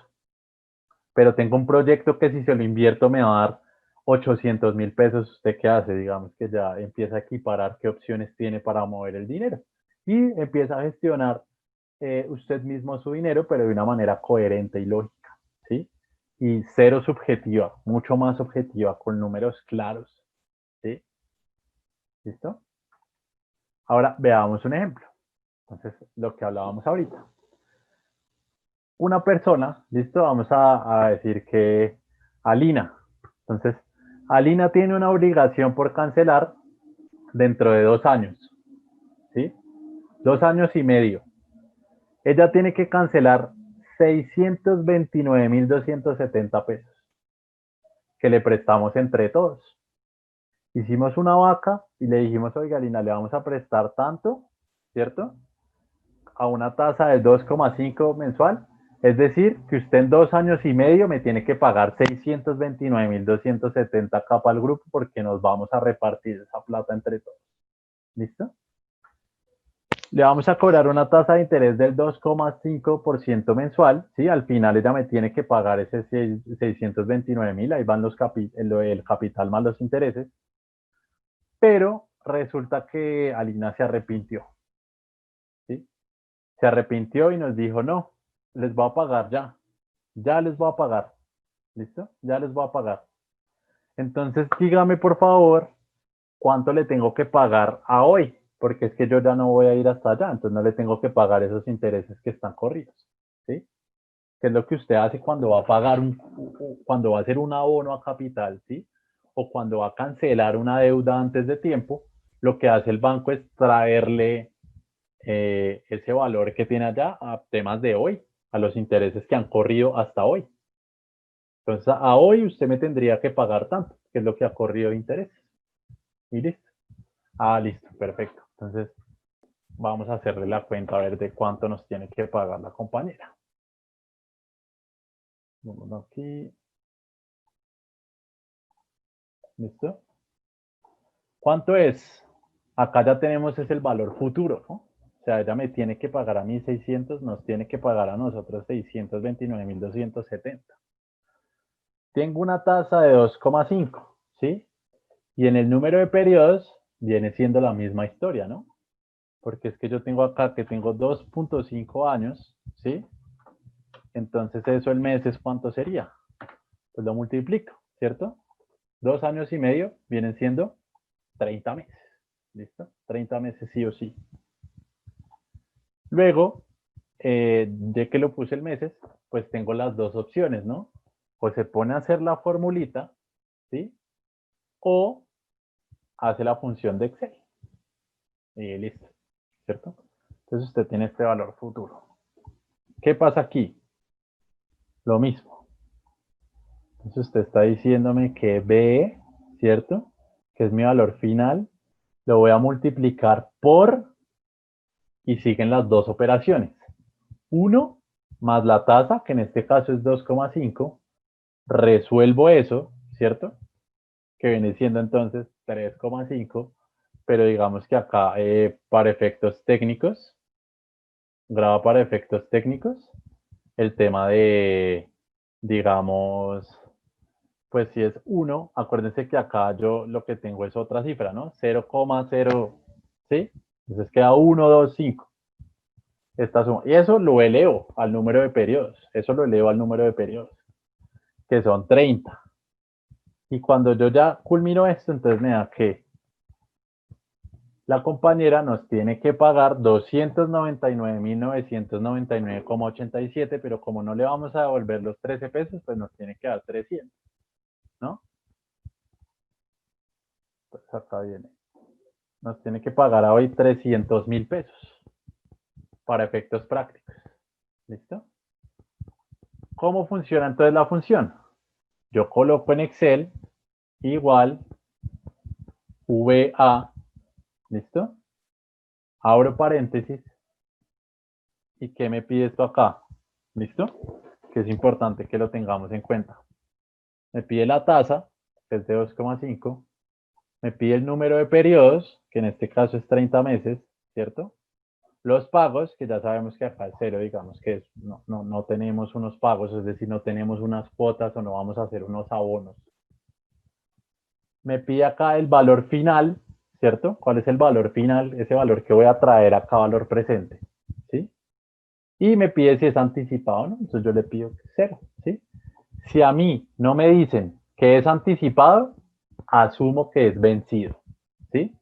Pero tengo un proyecto que si se lo invierto me va a dar 800.000 pesos. ¿Usted qué hace? Digamos que ya empieza a equiparar qué opciones tiene para mover el dinero y empieza a gestionar usted mismo su dinero, pero de una manera coherente y lógica, ¿sí? Y cero subjetiva, mucho más objetiva, con números claros, ¿sí? ¿Listo? Ahora veamos un ejemplo. Entonces, lo que hablábamos ahorita. Una persona, ¿listo? Vamos a decir que Alina. Entonces, Alina tiene una obligación por cancelar dentro de 2 años, ¿sí? 2 años y medio. Ella tiene que cancelar 629.270 pesos que le prestamos entre todos. Hicimos una vaca y le dijimos, oiga, Alina, le vamos a prestar tanto, ¿cierto? A una tasa del 2,5 mensual. Es decir, que usted en 2 años y medio me tiene que pagar 629.270 capa al grupo porque nos vamos a repartir esa plata entre todos. ¿Listo? Le vamos a cobrar una tasa de interés del 2,5% mensual. ¿Sí? Al final ella me tiene que pagar ese 629.000. Ahí van el capital más los intereses. Pero resulta que Alina se arrepintió. ¿Sí? Se arrepintió y nos dijo, no, les voy a pagar ya les voy a pagar, ¿listo? Ya les voy a pagar. Entonces, dígame por favor, ¿cuánto le tengo que pagar a hoy? Porque es que yo ya no voy a ir hasta allá, entonces no le tengo que pagar esos intereses que están corridos, ¿sí? Que es lo que usted hace cuando va a pagar cuando va a hacer un abono a capital, ¿sí? O cuando va a cancelar una deuda antes de tiempo, lo que hace el banco es traerle ese valor que tiene allá a temas de hoy, a los intereses que han corrido hasta hoy. Entonces, a hoy usted me tendría que pagar tanto, que es lo que ha corrido de intereses. Y listo. Ah, listo, perfecto. Entonces, vamos a hacerle la cuenta a ver de cuánto nos tiene que pagar la compañera. Vamos aquí. ¿Listo? ¿Cuánto es? Acá ya tenemos es el valor futuro, ¿no? O sea, ella me tiene que pagar a mí 600, nos tiene que pagar a nosotros 629.270. Tengo una tasa de 2,5, ¿sí? Y en el número de periodos viene siendo la misma historia, ¿no? Porque es que yo tengo acá que tengo 2,5 años, ¿sí? Entonces eso el mes es ¿cuánto sería? Pues lo multiplico, ¿cierto? 2 años y medio vienen siendo 30 meses, ¿listo? 30 meses sí o sí. Luego, ya que lo puse el meses, pues tengo las dos opciones, ¿no? O se pone a hacer la formulita, ¿sí? O hace la función de Excel. Y listo, ¿cierto? Entonces usted tiene este valor futuro. ¿Qué pasa aquí? Lo mismo. Entonces usted está diciéndome que B, ¿cierto? Que es mi valor final, lo voy a multiplicar por, y siguen las dos operaciones. 1 más la tasa, que en este caso es 2,5, resuelvo eso, ¿cierto? Que viene siendo entonces 3,5, pero digamos que acá para efectos técnicos, graba para efectos técnicos, el tema de, digamos, Pues si es 1, acuérdense que acá yo lo que tengo es otra cifra, ¿no? 0,0, ¿sí? Entonces queda 1, 2, 5. Esta suma. Y eso lo elevo al número de periodos. Eso lo elevo al número de periodos, que son 30. Y cuando yo ya culmino esto, entonces me da que la compañera nos tiene que pagar 299.999,87, pero como no le vamos a devolver los 13 pesos, pues nos tiene que dar 300, ¿no? Pues acá viene. Nos tiene que pagar a hoy 300.000 pesos para efectos prácticos. ¿Listo? ¿Cómo funciona entonces la función? Yo coloco en Excel igual VA, ¿listo? Abro paréntesis. ¿Y qué me pide esto acá? ¿Listo? Que es importante que lo tengamos en cuenta. Me pide la tasa, que es de 2,5. Me pide el número de periodos, que en este caso es 30 meses, ¿cierto? Los pagos, que ya sabemos que acá es cero, digamos que es, no tenemos unos pagos, es decir, no tenemos unas cuotas o no vamos a hacer unos abonos. Me pide acá el valor final, ¿cierto? ¿Cuál es el valor final? Ese valor que voy a traer acá, valor presente, ¿sí? Y me pide si es anticipado, ¿no? Entonces yo le pido 0, ¿sí? Si a mí no me dicen que es anticipado, asumo que es vencido, ¿sí?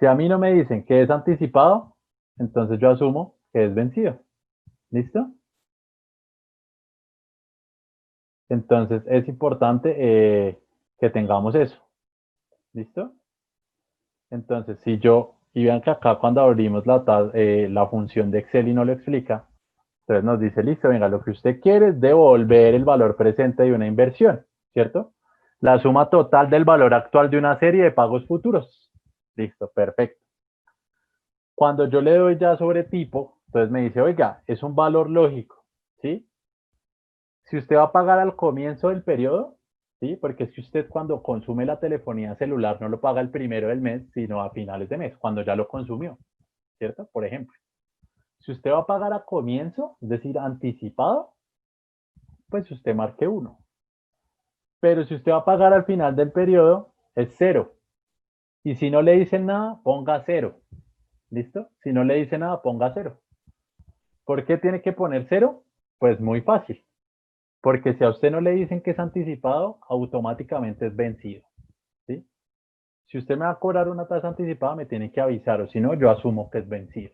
Si a mí no me dicen que es anticipado, entonces yo asumo que es vencido. ¿Listo? Entonces es importante que tengamos eso. ¿Listo? Entonces, si yo, y vean que acá cuando abrimos la función de Excel y no lo explica, entonces nos dice, listo, venga, lo que usted quiere es devolver el valor presente de una inversión, ¿cierto? La suma total del valor actual de una serie de pagos futuros. Listo, perfecto. Cuando yo le doy ya sobre tipo, entonces me dice, oiga, es un valor lógico, ¿sí? Si usted va a pagar al comienzo del periodo, ¿sí? Porque es que usted cuando consume la telefonía celular no lo paga el primero del mes, sino a finales de mes, cuando ya lo consumió, ¿cierto? Por ejemplo, si usted va a pagar a comienzo, es decir, anticipado, pues usted marque 1. Pero si usted va a pagar al final del periodo, es 0. Y si no le dicen nada, ponga 0. ¿Listo? Si no le dice nada, ponga 0. ¿Por qué tiene que poner 0? Pues muy fácil. Porque si a usted no le dicen que es anticipado, automáticamente es vencido. ¿Sí? Si usted me va a cobrar una tasa anticipada, me tiene que avisar, o si no, yo asumo que es vencido.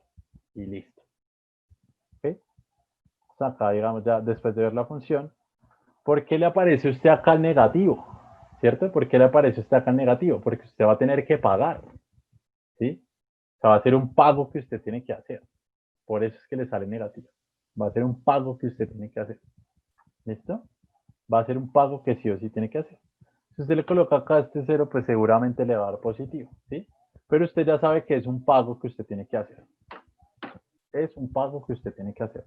Y listo. ¿Okay? O sea, acá, digamos, ya después de ver la función, ¿por qué le aparece usted acá el negativo? ¿Cierto? ¿Por qué le aparece usted acá el negativo? Porque usted va a tener que pagar. ¿Sí? O sea, va a ser un pago que usted tiene que hacer. Por eso es que le sale negativo. Va a ser un pago que usted tiene que hacer. ¿Listo? Va a ser un pago que sí o sí tiene que hacer. Si usted le coloca acá este 0, pues seguramente le va a dar positivo, ¿sí? Pero usted ya sabe que es un pago que usted tiene que hacer. Es un pago que usted tiene que hacer.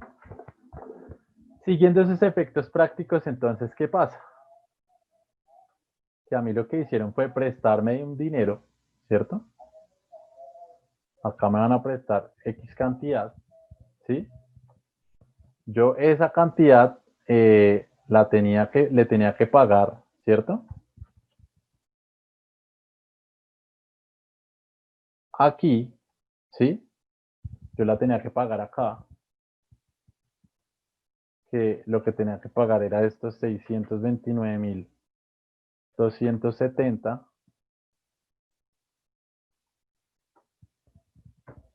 Siguiendo esos efectos prácticos, entonces, ¿qué pasa? Que a mí lo que hicieron fue prestarme un dinero, ¿cierto? Acá me van a prestar X cantidad, ¿sí? Yo esa cantidad le tenía que pagar, ¿cierto? Aquí, ¿sí? Yo la tenía que pagar acá, que lo que tenía que pagar era estos 629.270.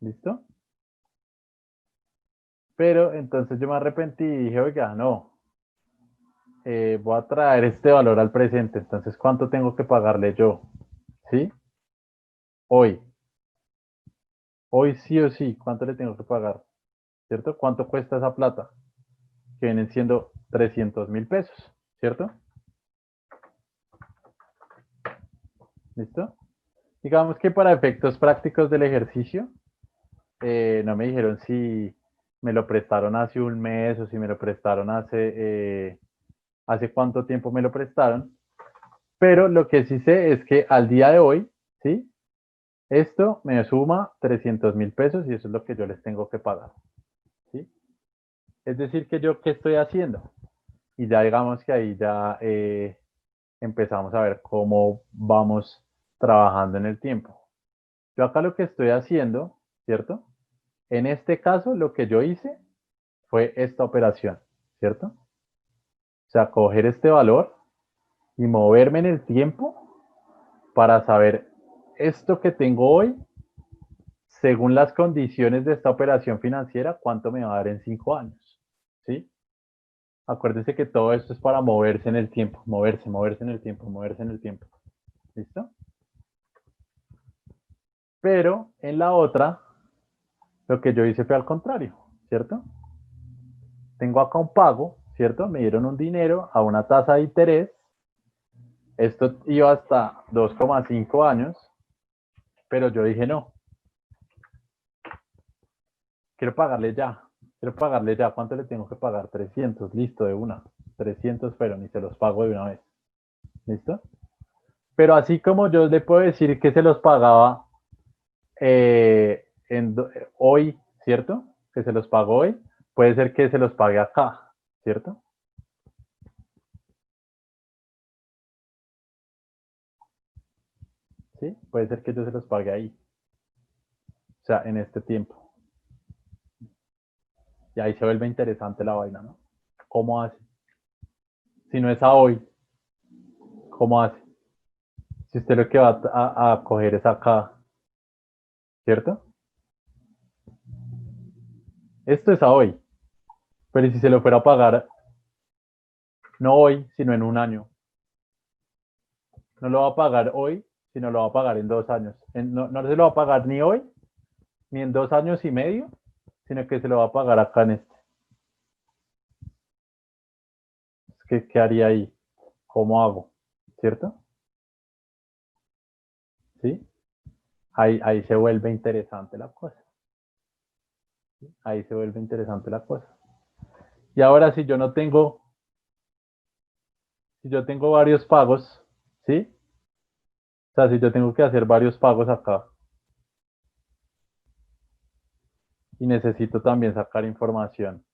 ¿Listo? Pero entonces yo me arrepentí y dije, oiga, no, voy a traer este valor al presente, entonces ¿cuánto tengo que pagarle yo? ¿Sí? Hoy. Hoy sí o sí, ¿cuánto le tengo que pagar? ¿Cierto? ¿Cuánto cuesta esa plata? Que vienen siendo 300.000 pesos, ¿cierto? ¿Listo? Digamos que para efectos prácticos del ejercicio, no me dijeron si me lo prestaron hace un mes o si me lo prestaron hace cuánto tiempo me lo prestaron, pero lo que sí sé es que al día de hoy, ¿sí? Esto me suma 300.000 pesos y eso es lo que yo les tengo que pagar, ¿sí? Es decir, que yo, ¿qué estoy haciendo? Y ya digamos que ahí ya empezamos a ver cómo vamos trabajando en el tiempo. Yo acá lo que estoy haciendo, ¿cierto? En este caso, lo que yo hice fue esta operación, ¿cierto? O sea, coger este valor y moverme en el tiempo para saber esto que tengo hoy, según las condiciones de esta operación financiera, cuánto me va a dar en 5 años, ¿sí? Acuérdese que todo esto es para moverse en el tiempo, moverse en el tiempo, moverse en el tiempo. ¿Listo? Pero en la otra, lo que yo hice fue al contrario, ¿cierto? Tengo acá un pago, ¿cierto? Me dieron un dinero a una tasa de interés. Esto iba hasta 2,5 años, pero yo dije no, quiero pagarle ya. Quiero pagarle ya. ¿Cuánto le tengo que pagar? 300, listo, de una. 300 fueron y se los pago de una vez. ¿Listo? Pero así como yo le puedo decir que se los pagaba hoy, ¿cierto? Que se los pago hoy, puede ser que se los pague acá, ¿cierto? ¿Sí? Puede ser que yo se los pague ahí, o sea, en este tiempo. Y ahí se vuelve interesante la vaina, ¿no? ¿Cómo hace? Si no es a hoy, ¿cómo hace? Si usted lo que va a coger es acá, ¿cierto? Esto es a hoy, pero si se lo fuera a pagar, no hoy, sino en un año, no lo va a pagar hoy, sino lo va a pagar en 2 años. No, no se lo va a pagar ni hoy, ni en 2 años y medio, sino que se lo va a pagar acá en este. ¿Qué haría ahí? ¿Cómo hago? ¿Cierto? ¿Sí? Ahí se vuelve interesante la cosa. Ahí se vuelve interesante la cosa. Y ahora si yo tengo varios pagos, ¿sí? O sea, si yo tengo que hacer varios pagos acá y necesito también sacar información.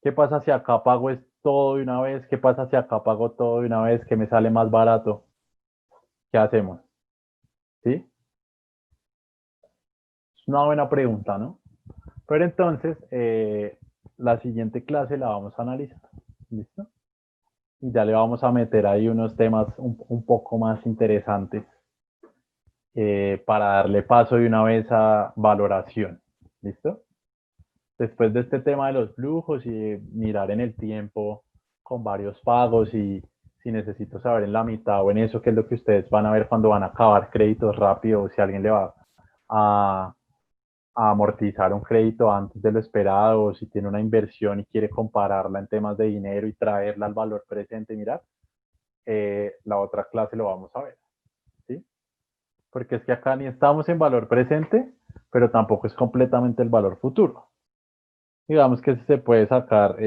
¿Qué pasa si acá pago es todo de una vez? ¿Qué pasa si acá pago todo de una vez que me sale más barato? ¿Qué hacemos? ¿Sí? Es una buena pregunta, ¿no? Pero entonces, la siguiente clase la vamos a analizar. ¿Listo? Y ya le vamos a meter ahí unos temas un poco más interesantes para darle paso de una vez a valoración. ¿Listo? Después de este tema de los flujos y mirar en el tiempo con varios pagos y si necesito saber en la mitad o en eso, qué es lo que ustedes van a ver cuando van a acabar créditos rápido o si alguien le va a, a amortizar un crédito antes de lo esperado o si tiene una inversión y quiere compararla en temas de dinero y traerla al valor presente, mirar, la otra clase lo vamos a ver, ¿sí? Porque es que acá ni estamos en valor presente, pero tampoco es completamente el valor futuro. Digamos que se puede sacar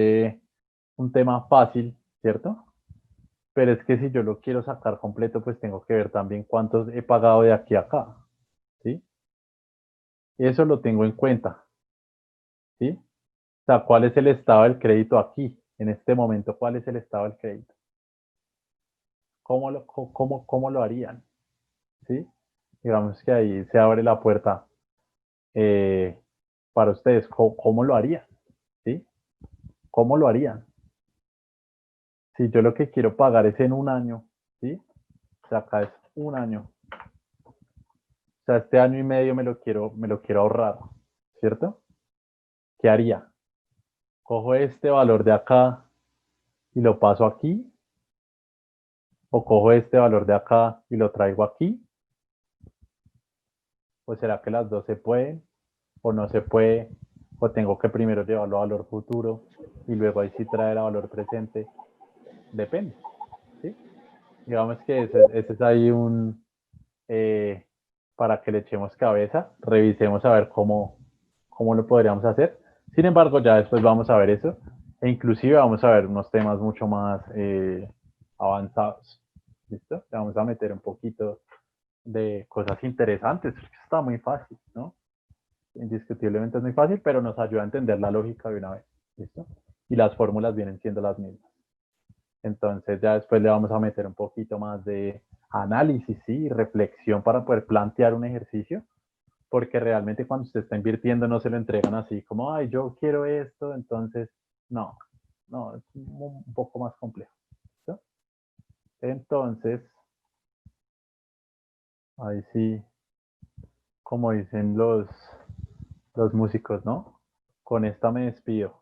un tema fácil, ¿cierto? Pero es que si yo lo quiero sacar completo, pues tengo que ver también cuántos he pagado de aquí a acá, ¿sí? Eso lo tengo en cuenta, ¿sí? O sea, ¿cuál es el estado del crédito aquí? En este momento, ¿cuál es el estado del crédito? ¿Cómo lo harían? ¿Sí? Digamos que ahí se abre la puerta eh, para ustedes. ¿Cómo lo harían? ¿Sí? ¿Cómo lo harían? Si yo lo que quiero pagar es en un año, ¿sí? O sea, acá es un año. O sea, este año y medio me lo quiero ahorrar, ¿cierto? ¿Qué haría? Cojo este valor de acá y lo paso aquí, o cojo este valor de acá y lo traigo aquí, o será que las dos se pueden, o no se puede, o tengo que primero llevarlo a valor futuro y luego ahí sí traer a valor presente, depende, ¿sí? Digamos que ese es ahí eh, para que le echemos cabeza, revisemos a ver cómo lo podríamos hacer. Sin embargo, ya después vamos a ver eso e inclusive vamos a ver unos temas mucho más avanzados. ¿Listo? Le vamos a meter un poquito de cosas interesantes, porque está muy fácil, ¿no? Indiscutiblemente es muy fácil, pero nos ayuda a entender la lógica de una vez. ¿Listo? Y las fórmulas vienen siendo las mismas. Entonces ya después le vamos a meter un poquito más de análisis, sí, y reflexión para poder plantear un ejercicio, porque realmente cuando usted está invirtiendo no se lo entregan así como, ay, yo quiero esto, entonces, no, no, es un poco más complejo. ¿Listo? Entonces, ahí sí, como dicen los músicos, ¿no? Con esta me despido.